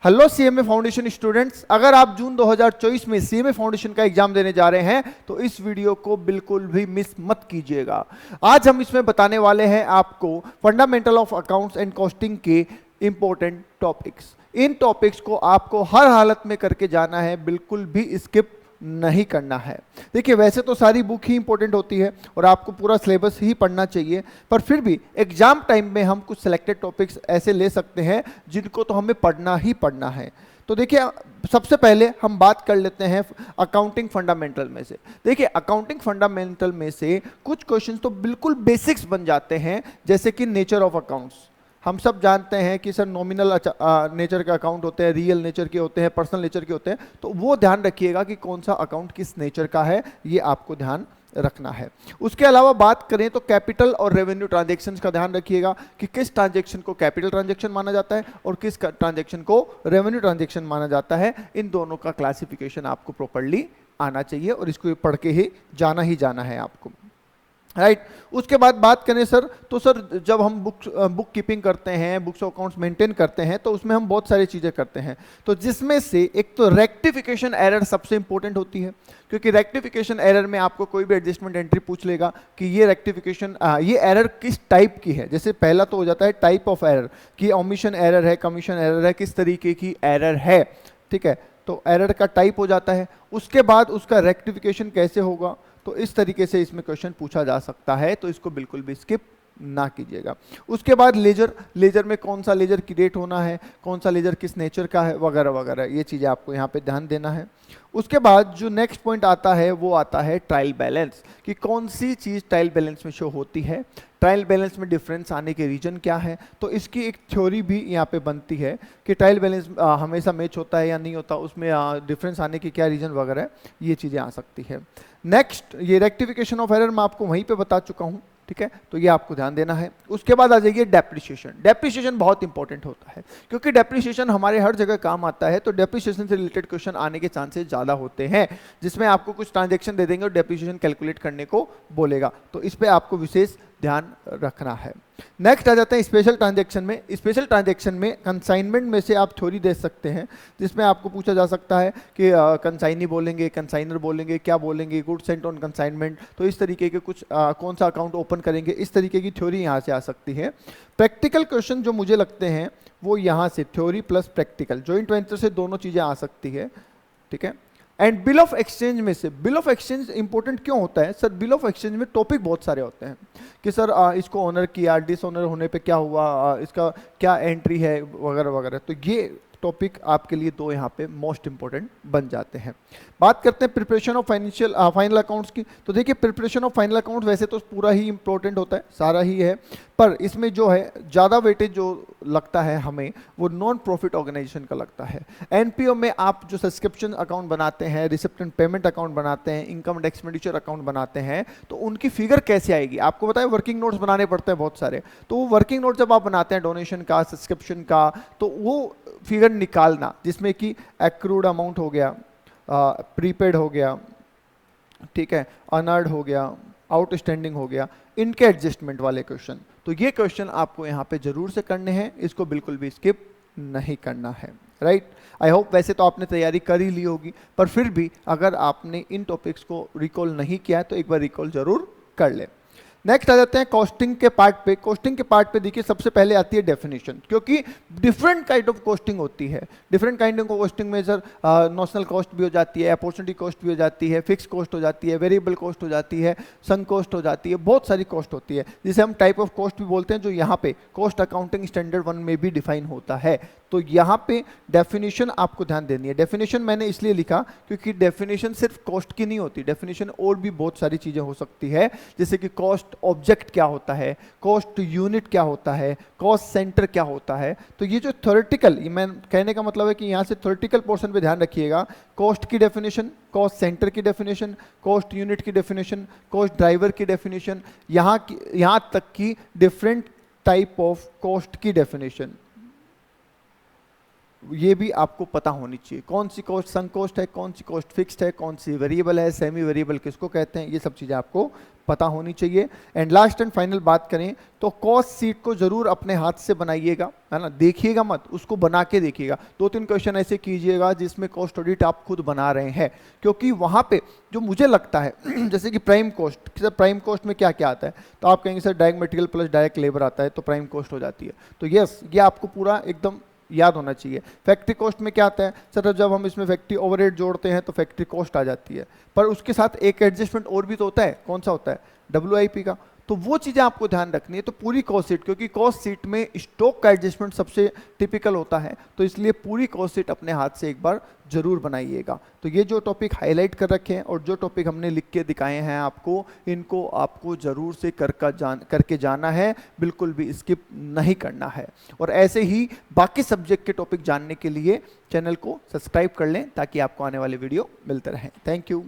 Hello CMA foundation students, अगर आप जून 2024 में सीएमए फाउंडेशन का एग्जाम देने जा रहे हैं तो इस वीडियो को बिल्कुल भी मिस मत कीजिएगा। आज हम इसमें बताने वाले हैं आपको fundamental of accounts and costing के इंपॉर्टेंट टॉपिक्स। इन टॉपिक्स को आपको हर हालत में करके जाना है, बिल्कुल भी स्किप नहीं करना है। देखिए, वैसे तो सारी बुक ही इंपॉर्टेंट होती है और आपको पूरा सिलेबस ही पढ़ना चाहिए, पर फिर भी एग्जाम टाइम में हम कुछ सिलेक्टेड टॉपिक्स ऐसे ले सकते हैं जिनको तो हमें पढ़ना ही पढ़ना है। तो देखिए, सबसे पहले हम बात कर लेते हैं अकाउंटिंग फंडामेंटल में से। देखिए, अकाउंटिंग फंडामेंटल में से कुछ क्वेश्चंस तो बिल्कुल बेसिक्स बन जाते हैं, जैसे कि नेचर ऑफ अकाउंट्स। हम सब जानते हैं कि सर नॉमिनल नेचर के अकाउंट होते हैं, रियल नेचर के होते हैं, पर्सनल नेचर के होते हैं, तो वो ध्यान रखिएगा कि कौन सा अकाउंट किस नेचर का है, ये आपको ध्यान रखना है। उसके अलावा बात करें तो कैपिटल और रेवेन्यू ट्रांजैक्शंस का ध्यान रखिएगा कि किस ट्रांजैक्शन को कैपिटल ट्रांजैक्शन माना जाता है और किस ट्रांजैक्शन को रेवेन्यू ट्रांजैक्शन माना जाता है। इन दोनों का क्लासिफिकेशन आपको प्रॉपर्ली आना चाहिए और इसको पढ़ के ही जाना है आपको, राइट। उसके बाद बात करें सर, तो सर जब हम बुक कीपिंग करते हैं, बुक्स ऑफ अकाउंट्स मेंटेन करते हैं, तो उसमें हम बहुत सारी चीज़ें करते हैं। तो जिसमें से एक तो रेक्टिफिकेशन एरर सबसे इंपॉर्टेंट होती है, क्योंकि रेक्टिफिकेशन एरर में आपको कोई भी एडजस्टमेंट एंट्री पूछ लेगा कि ये रेक्टिफिकेशन ये एरर किस टाइप की है। जैसे पहला तो हो जाता है टाइप ऑफ एरर, कि ओमिशन एरर है, कमीशन एरर है, किस तरीके की एरर है, ठीक है। तो एरर का टाइप हो जाता है। उसके बाद उसका रेक्टिफिकेशन कैसे होगा, तो इस तरीके से इसमें क्वेश्चन पूछा जा सकता है, तो इसको बिल्कुल भी स्किप ना कीजिएगा। उसके बाद लेजर में कौन सा लेजर क्रिएट होना है, कौन सा लेजर किस नेचर का है, वगैरह वगैरह, ये चीज़ें आपको यहाँ पे ध्यान देना है। उसके बाद जो नेक्स्ट पॉइंट आता है वो आता है ट्रायल बैलेंस, कि कौन सी चीज़ ट्रायल बैलेंस में शो होती है, ट्रायल बैलेंस में डिफरेंस आने के रीजन क्या है। तो इसकी एक थ्योरी भी यहाँ पे बनती है कि ट्रायल बैलेंस हमेशा मैच होता है या नहीं होता, उसमें डिफरेंस आने की क्या रीजन वगैरह, ये चीज़ें आ सकती है। नेक्स्ट, ये रेक्टिफिकेशन ऑफ एरर मैं आपको वहीं पे बता चुका हूँ, ठीक है, तो ये आपको ध्यान देना है। उसके बाद आ जाइए डेप्रिसिएशन। डेप्रिसिएशन बहुत इंपॉर्टेंट होता है, क्योंकि डेप्रिसिएशन हमारे हर जगह काम आता है, तो डेप्रिसिएशन से रिलेटेड क्वेश्चन आने के चांसेस ज़्यादा होते हैं, जिसमें आपको कुछ ट्रांजैक्शन दे देंगे और डेप्रिसिएशन कैलकुलेट करने को बोलेगा, तो इस पर आपको विशेष ध्यान रखना है। नेक्स्ट आ जाते हैं स्पेशल ट्रांजैक्शन में। स्पेशल ट्रांजैक्शन में कंसाइनमेंट में से आप थ्योरी दे सकते हैं, जिसमें आपको पूछा जा सकता है कि कंसाइनी बोलेंगे, कंसाइनर बोलेंगे, क्या बोलेंगे, गुड सेंट ऑन कंसाइनमेंट, तो इस तरीके के कुछ कौन सा अकाउंट ओपन करेंगे, इस तरीके की थ्योरी यहाँ से आ सकती है। प्रैक्टिकल क्वेश्चन जो मुझे लगते हैं वो यहाँ से theory plus practical, joint venture से दोनों चीज़ें आ सकती है, ठीक है। एंड बिल ऑफ एक्सचेंज में से, बिल ऑफ एक्सचेंज इंपॉर्टेंट क्यों होता है सर, बिल ऑफ एक्सचेंज में टॉपिक बहुत सारे होते हैं कि सर इसको ऑनर किया, डिसऑनर होने पे क्या हुआ, इसका क्या एंट्री है, वगैरह वगैरह, तो ये टॉपिक आपके लिए दो यहाँ पे मोस्ट इंपॉर्टेंट बन जाते हैं। बात करते हैं प्रिपरेशन ऑफ फाइनल अकाउंट्स की। तो देखिए, प्रिपरेशन ऑफ फाइनल अकाउंट वैसे तो पूरा ही इंपॉर्टेंट होता है, सारा ही है, पर इसमें जो है ज़्यादा वेटेज जो लगता है हमें, वो नॉन प्रॉफिट ऑर्गेनाइजेशन का लगता है। एनपीओ में आप जो सब्सक्रिप्शन अकाउंट बनाते हैं, रिसिप्ट एंड पेमेंट अकाउंट बनाते हैं, इनकम एंड एक्सपेंडिचर अकाउंट बनाते हैं, तो उनकी फिगर कैसे आएगी। आपको पता है वर्किंग नोट्स बनाने पड़ते हैं बहुत सारे, तो वो वर्किंग नोट जब आप बनाते हैं डोनेशन का, सब्सक्रिप्शन का, तो वो फिगर निकालना, जिसमें कि एक्रूड अमाउंट हो गया, प्रीपेड हो गया, ठीक है, अनअर्ड हो गया, आउटस्टैंडिंग हो गया, इनके एडजस्टमेंट वाले क्वेश्चन, तो ये क्वेश्चन आपको यहाँ पे जरूर से करने हैं, इसको बिल्कुल भी स्किप नहीं करना है, राइट। आई होप वैसे तो आपने तैयारी कर ही ली होगी, पर फिर भी अगर आपने इन टॉपिक्स को रिकॉल नहीं किया है तो एक बार रिकॉल जरूर कर ले। नेक्स्ट आ जाते हैं कॉस्टिंग के पार्ट पे। कॉस्टिंग के पार्ट पे देखिए, सबसे पहले आती है डेफिनेशन, क्योंकि डिफरेंट काइंड ऑफ कॉस्टिंग होती है। डिफरेंट काइंड ऑफ कॉस्टिंग में सर नॉशनल कॉस्ट भी हो जाती है, अपॉर्चुनिटी कॉस्ट भी हो जाती है, फिक्स कॉस्ट हो जाती है, वेरिएबल कॉस्ट हो जाती है, संक कॉस्ट हो जाती है, बहुत सारी कॉस्ट होती है, जिसे हम टाइप ऑफ कॉस्ट भी बोलते हैं, जो यहाँ पे कॉस्ट अकाउंटिंग स्टैंडर्ड 1 में भी डिफाइन होता है। तो यहाँ पे डेफिनेशन आपको ध्यान देनी है। डेफिनेशन मैंने इसलिए लिखा क्योंकि डेफिनेशन सिर्फ कॉस्ट की नहीं होती, डेफिनेशन और भी बहुत सारी चीज़ें हो सकती है, जैसे कि कॉस्ट ऑब्जेक्ट क्या होता है, कॉस्ट यूनिट क्या होता है, कॉस्ट सेंटर क्या होता है। तो ये जो थ्योरेटिकल, ये मैं कहने का मतलब है कि यहाँ से थ्योरेटिकल पोर्शन पे ध्यान रखिएगा, कॉस्ट की डेफिनेशन, कॉस्ट सेंटर की डेफिनेशन, कॉस्ट यूनिट की डेफिनेशन, कॉस्ट ड्राइवर की डेफिनेशन, यहाँ तक की डिफरेंट टाइप ऑफ कॉस्ट की डेफिनेशन, ये भी आपको पता होनी चाहिए, कौन सी कॉस्ट संक कॉस्ट है, कौन सी कॉस्ट फिक्स्ड है, कौन सी वेरिएबल है, सेमी वेरिएबल किसको कहते हैं, ये सब चीज़ें आपको पता होनी चाहिए। एंड लास्ट एंड फाइनल बात करें तो कॉस्ट सीट को जरूर अपने हाथ से बनाइएगा, है ना, देखिएगा मत, उसको बना के देखिएगा। 2-3 क्वेश्चन ऐसे कीजिएगा जिसमें कॉस्ट ऑडिट आप खुद बना रहे हैं, क्योंकि वहां पे जो मुझे लगता है जैसे कि प्राइम कॉस्ट, प्राइम कॉस्ट में क्या क्या आता है, तो आप कहेंगे sir direct material plus direct labour आता है तो प्राइम कॉस्ट हो जाती है। तो यस, ये आपको पूरा एकदम याद होना चाहिए। फैक्ट्री कॉस्ट में क्या आता है सर, जब हम इसमें फैक्ट्री ओवरहेड जोड़ते हैं तो फैक्ट्री कॉस्ट आ जाती है, पर उसके साथ एक एडजस्टमेंट और भी तो होता है, कौन सा होता है, WIP का। तो वो चीज़ें आपको ध्यान रखनी है। तो पूरी कॉस्ट शीट, क्योंकि कॉस्ट शीट में स्टॉक का एडजस्टमेंट सबसे टिपिकल होता है, तो इसलिए पूरी कॉस्ट शीट अपने हाथ से एक बार जरूर बनाइएगा। तो ये जो टॉपिक हाईलाइट कर रखे हैं और जो टॉपिक हमने लिख के दिखाए हैं आपको, इनको आपको जरूर से करके जाना है, बिल्कुल भी स्किप नहीं करना है। और ऐसे ही बाकी सब्जेक्ट के टॉपिक जानने के लिए चैनल को सब्सक्राइब कर लें ताकि आपको आने वाले वीडियो मिलते रहें। Thank you.